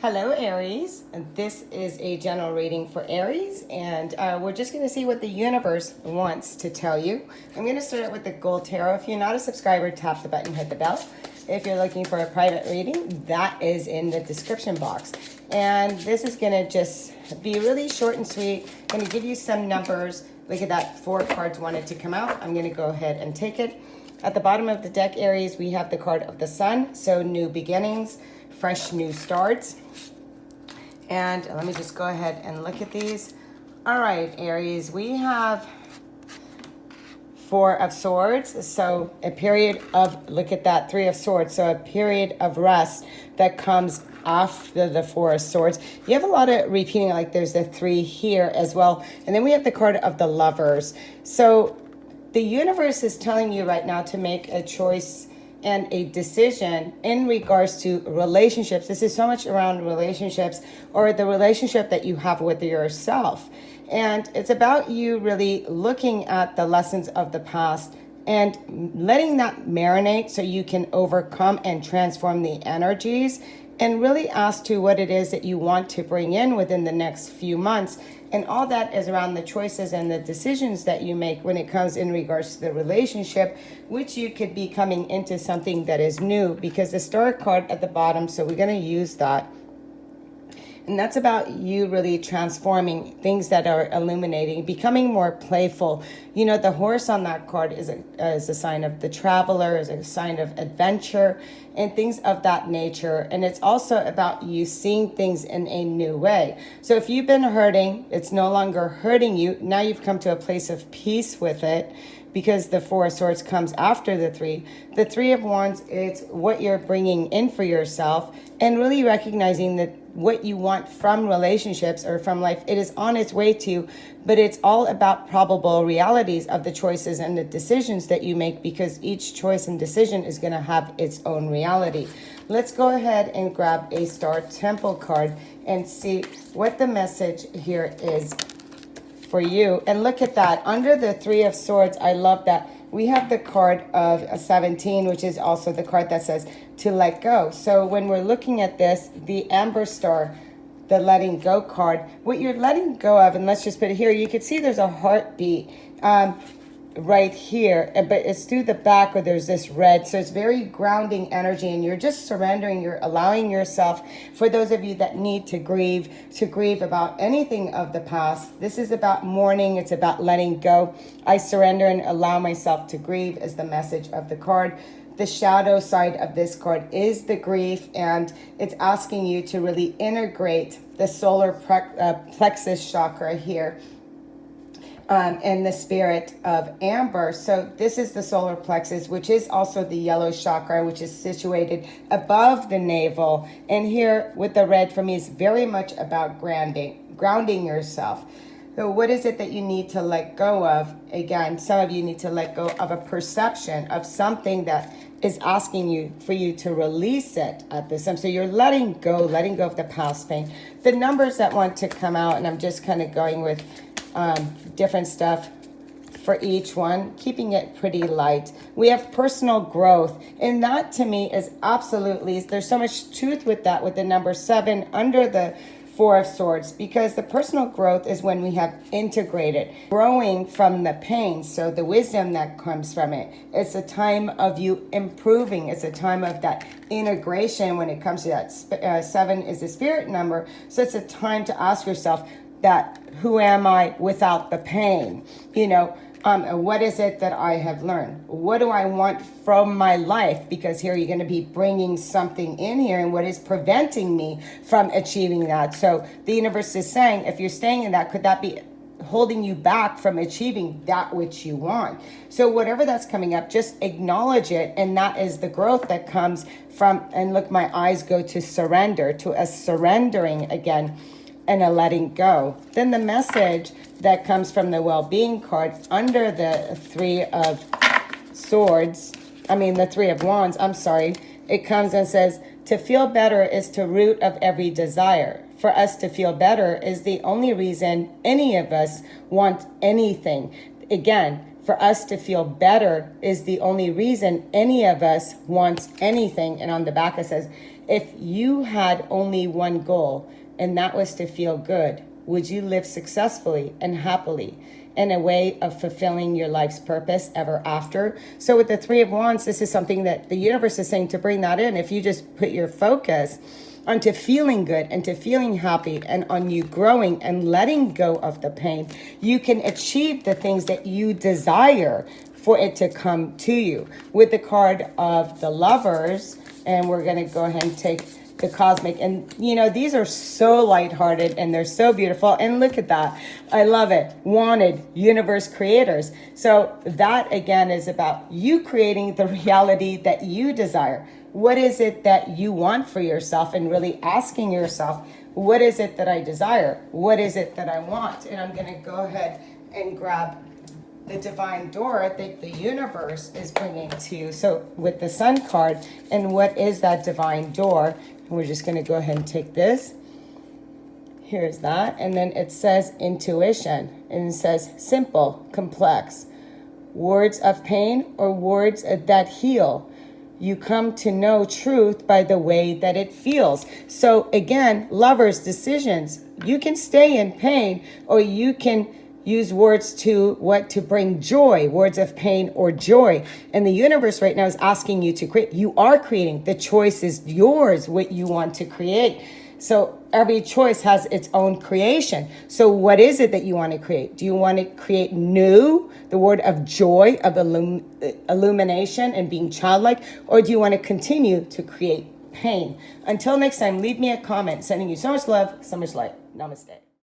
Hello, Aries. And this is a general reading for Aries, and we're just going to see what the universe wants to tell you. I'm going to start out with the Gold Tarot. If you're not a subscriber, tap the button, hit the bell. If you're looking for a private reading, that is in the description box. And this is going to just be really short and sweet. I'm going to give you some numbers. Look at that, 4 cards wanted to come out. I'm going to go ahead and take it. At the bottom of the deck, Aries, we have the card of the Sun, so new beginnings, fresh new starts. And let me just go ahead and look at these. All right, Aries, we have 4 of Swords, so a period of, look at that, 3 of Swords, so a period of rest that comes after the 4 of Swords. You have a lot of repeating, like there's the 3 here as well. And then we have the card of the Lovers. So the universe is telling you right now to make a choice and a decision in regards to relationships. This is so much around relationships or the relationship that you have with yourself. And it's about you really looking at the lessons of the past and letting that marinate so you can overcome and transform the energies and really ask to what it is that you want to bring in within the next few months. And all that is around the choices and the decisions that you make when it comes in regards to the relationship, which you could be coming into something that is new, because the Star card at the bottom, so we're going to use that. And that's about you really transforming things that are illuminating, becoming more playful. You know, the horse on that card is a sign of the traveler, is a sign of adventure and things of that nature. And it's also about you seeing things in a new way. So if you've been hurting, it's no longer hurting you. Now you've come to a place of peace with it, because the 4 of Swords comes after the 3. The 3 of Wands, it's what you're bringing in for yourself and really recognizing that what you want from relationships or from life, it is on its way to, but it's all about probable realities of the choices and the decisions that you make, because each choice and decision is going to have its own reality. Let's go ahead and grab a Star Temple card and see what the message here is for you. And look at that, under the 3 of Swords, I love that we have the card of 17, which is also the card that says to let go. So when we're looking at this, the Amber Star, the letting go card, what you're letting go of, and let's just put it here, you can see there's a heartbeat right here, but it's through the back where there's this red. So it's very grounding energy, and you're just surrendering, you're allowing yourself, for those of you that need to grieve about anything of the past. This is about mourning, it's about letting go. I surrender and allow myself to grieve is the message of the card. The shadow side of this card is the grief, and it's asking you to really integrate the solar plexus chakra here, and the spirit of Amber. So this is the solar plexus, which is also the yellow chakra, which is situated above the navel. And here with the red for me is very much about grounding yourself. So what is it that you need to let go of? Again, some of you need to let go of a perception of something that is asking you for you to release it at this time. So you're letting go of the past pain. The numbers that want to come out, and I'm just kind of going with different stuff for each one, keeping it pretty light. We have personal growth, and that to me is absolutely, there's so much truth with that, with the number 7 under the 4 of Swords, because the personal growth is when we have integrated, growing from the pain, so the wisdom that comes from it. It's a time of you improving. It's a time of that integration when it comes to that. 7 is the spirit number, so it's a time to ask yourself that, who am I without the pain? You know, what is it that I have learned? What do I want from my life? Because here you're going to be bringing something in here, and what is preventing me from achieving that? So the universe is saying, if you're staying in that, could that be holding you back from achieving that which you want? So whatever that's coming up, just acknowledge it, and that is the growth that comes from, and look, my eyes go to surrender, to a surrendering again, and a letting go. Then the message that comes from the well-being card under the 3 of Swords, the 3 of Wands, it comes and says, to feel better is the root of every desire. For us to feel better is the only reason any of us want anything. Again, for us to feel better is the only reason any of us wants anything. And on the back it says, If you had only one goal, and that was to feel good, would you live successfully and happily in a way of fulfilling your life's purpose ever after? So with the Three of Wands, this is something that the universe is saying to bring that in. If you just put your focus onto feeling good and to feeling happy and on you growing and letting go of the pain, you can achieve the things that you desire for it to come to you. With the card of the Lovers, and we're going to go ahead and take the Cosmic, and you know, these are so lighthearted and they're so beautiful, and look at that, I love it. Wanted, universe creators. So that again is about you creating the reality that you desire. What is it that you want for yourself, and really asking yourself, what is it that I desire? What is it that I want? And I'm going to go ahead and grab the divine door that the universe is bringing to you. So with the Sun card, and what is that divine door? And we're just going to go ahead and take this. Here's that. And then it says intuition, and it says simple, complex, words of pain or words that heal. You come to know truth by the way that it feels. So again, Lovers, decisions. You can stay in pain, or you can use words to bring joy, words of pain or joy. And the universe right now is asking you to create. You are creating. The choice is yours, what you want to create. So every choice has its own creation. So what is it that you want to create? Do you want to create new, the word of joy, of illumination and being childlike? Or do you want to continue to create pain? Until next time, leave me a comment. Sending you so much love, so much light. Namaste.